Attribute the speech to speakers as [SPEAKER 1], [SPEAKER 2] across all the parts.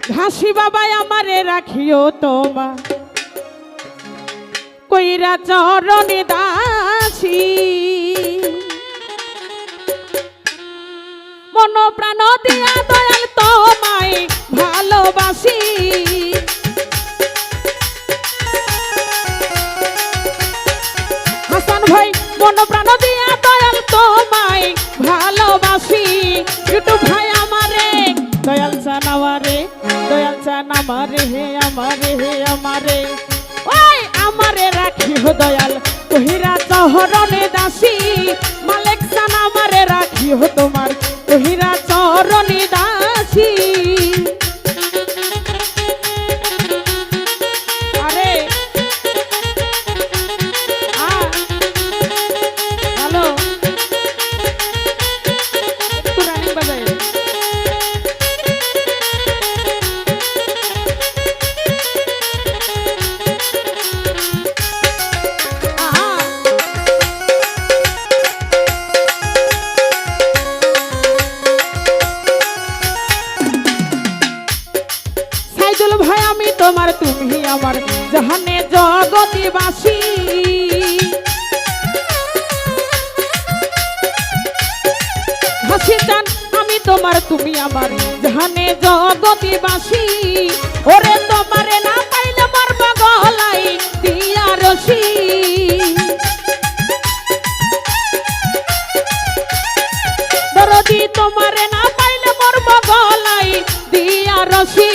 [SPEAKER 1] ঘাসি বাবাই আমারে রাখিও তোমা কইরা চরণে দাসী মন প্রাণ দিয়া দয়াল তোমায় ভালোবাসি হাসান ভাই মন প্রাণ দিয়া দয়াল তোমায় ভালোবাসি ইউটিউব ভাই আমারে দয়াল চান আমারে হে আমারে ওই আমারে রাখিও দয়াল কহিরা চরণে দাসী মালিক চান আমারে রাখিও তোমার কহিরা চরণে দাসী আরে হ্যালো একটু রানিং বাজাই ভাই আমি তোমার তুমি আমার জাহানে জগতিবাসী হাসি চান আমি তোমার তুমি আমার জাহানে জগতিবাসী ওরে তোমারে না পাইলে মরব গলাই দিয়া রশি দরদি তোমারে না পাইলে মরব গলাই দিয়া রশি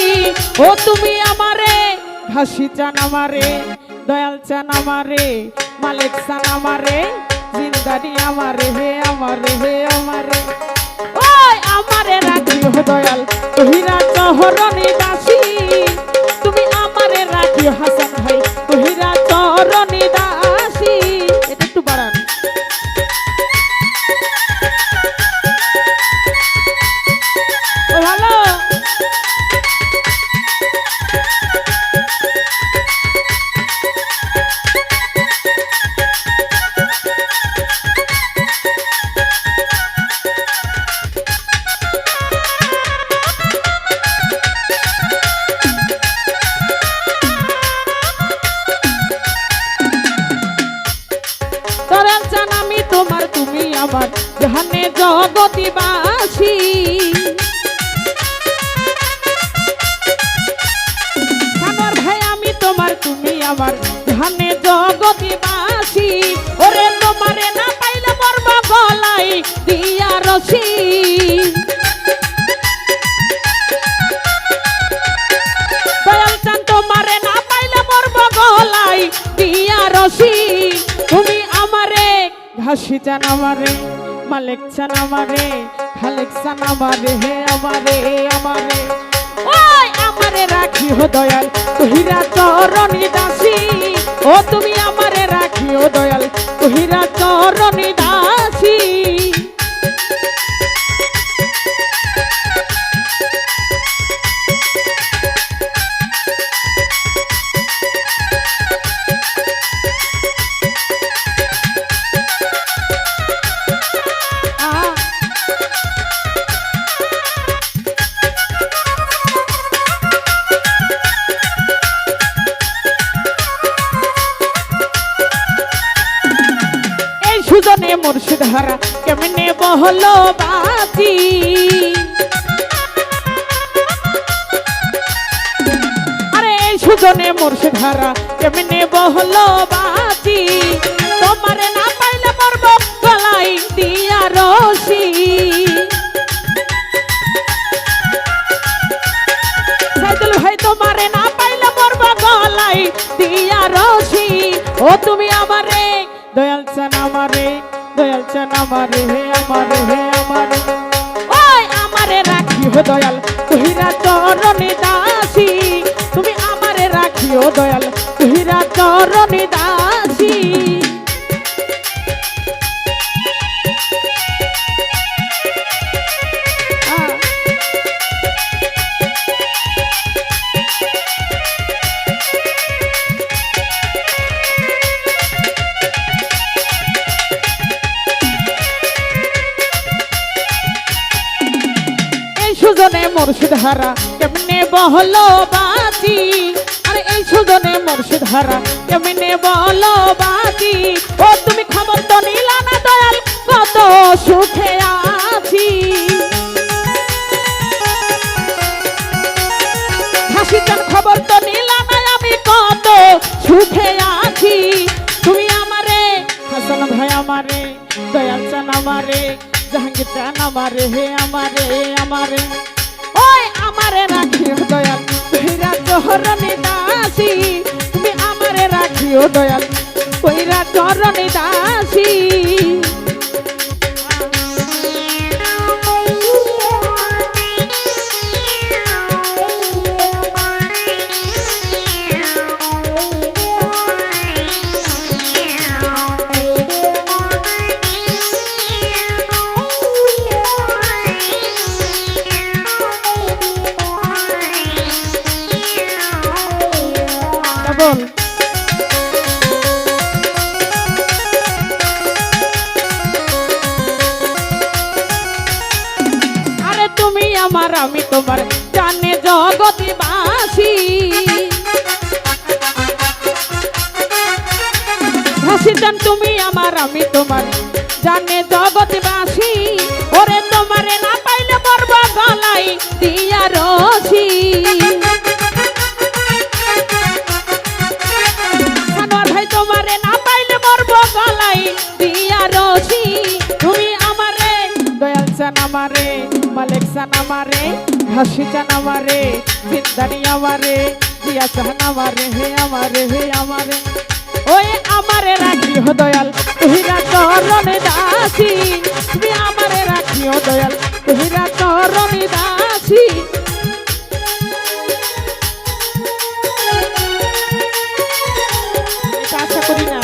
[SPEAKER 1] ও তুমি আমারে ঘাসি চান আমারে দয়াল চান আমারে মালিক চান আমারে জিন্দারি আমারে হে আমারে ওই আমারে রাখিও দয়াল কহিরা চরণে দাসী তুমি আমারে রাখিও হাসান ভাই কহিরা চরণে দাসী এটা একটু বাড়ান ও ভালো তোমার তুমি আমার জাহানে জগতিবাসী সানোয়ার ভাই আমি তোমার তুমি আমার জাহানে জগতিবাসী ওরে তোমারে না পাইলে মরব গলাই দিয়া রশি দয়াল চান তোমারে না পাইলে মরব গলাই দিয়া রশি তুমি আমারে ঘাসি চান আমারে মালিক চান আমারে খালিক চান আমারে হে আমারে ওই আমারে রাখিও দয়াল কহিরা চরণে দাসী ও তুমি আমারে রাখিও দয়াল কহিরা চরণে দাসী সুজনে মুর্শিদ হারা কেমনে বহলো বাজি আরে সুজনে মুর্শিদ হারা কেমনে বহলো বাজি তোমারে না পাইলে মরব গলাই দিয়া রশি সাইদুল ভাই তোমারে না পাইলে মরব গলাই দিয়া রশি ও তুমি আমারে দয়াল চান আমারে হে আমারে ওই আমারে রাখিও দয়াল কহিরা চরণে দাসী তুমি আমারে রাখিও দয়াল কহিরা চরণে দাসী মুর্শিদ হারা কেমনে বহলো বাতি, আরে এই সুজনে মুর্শিদ হারা কেমনে বলো বাতি। ও তুমি খবর তো নিলা না দয়াল কত সুখে আছি, হাসিটার খবর তো নিলা না আমি কত সুখে আছি। তুমি আমারে হাসান ভাই আমারে দয়াল চান আমারে জাহাঙ্গীর চান আমারে হে আমারে আমারে ওই আমারে রাখিও দয়াল কইরা চরণে দাসী, তুমি আমারে রাখিও দয়াল কইরা চরণে দাসী। বল আরে তুমি আমার আমি তোমার জানে জগৎবাসী, হাসিদান তুমি আমার আমি তোমার জানে জগৎবাসী। ওরে তোমারে না পাইলে মরব গলাই দিয়া রশি, তোমারে না পাইলে মরব গলাই দিয়া রশি। তুমি আমারে দয়াল চান আমারে মালিক চান আমারে হাসি চান আমারে জিন্দানি আমারে দিয়া চান আমারে হে আমারে হে আমারে ওই আমারে রাখিও দয়াল তুহিরা চরণে দাসী, তুমি আমারে রাখিও দয়াল তুহিরা চরণে দাসী। আশা করি না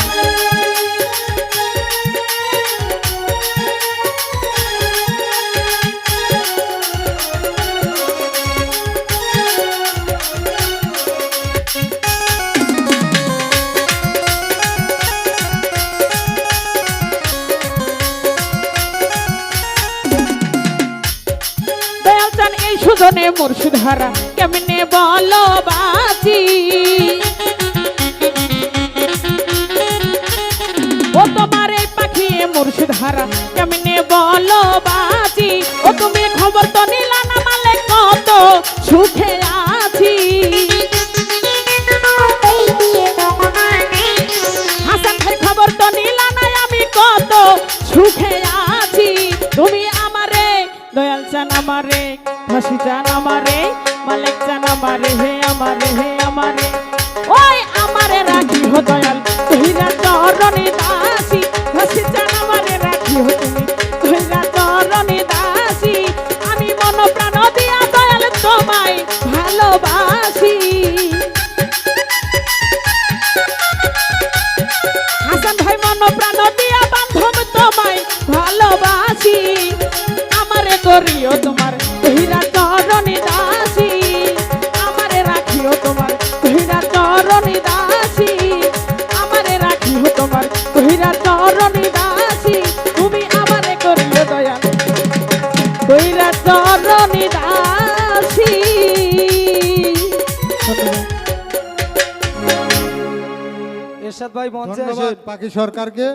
[SPEAKER 1] দয়াল চান এই সুজনে মুর্শিদ হারা কেমনে বলো বাঁচি, ও তোমার এই পাখি মুর্শিদ হারা কেমনে বলো বাঁচি। ও তুমি খবর তো নিলা না মালে কত সুখে আছি, হাসান ভাই খবর তো নিলা না আমি কত সুখে আছি। তুমি আমারে দয়াল চান আমারে হাসি চান আমারে মালিক চান আমারে হে আমারে হে আমারে ওই আমারে রাখিও দয়াল তুহিরা চরণে দাসী, হাসি চান আমারে রাখিও তুমি তুহিরা চরণে দাসী। আমি মন প্রাণ দিয়া দয়াল তোমায় ভালোবাসি, হাসান ভাই মন প্রাণ দিয়া বান্ধব তোমায় ভালোবাসি। আমারে করিও তোমার তুহিরা চরণে দাসী, আমারে রাখিও তোমার তুহিরা চরণে দাসী, আমারে রাখিও তোমার তুহিরা চরণে দাসী। তুমি আমারে করিও দয়াল তুহিরা চরণে দাসী।
[SPEAKER 2] এরশাদ ভাই মঞ্চে
[SPEAKER 3] ধন্যবাদ পাখি সরকারকে।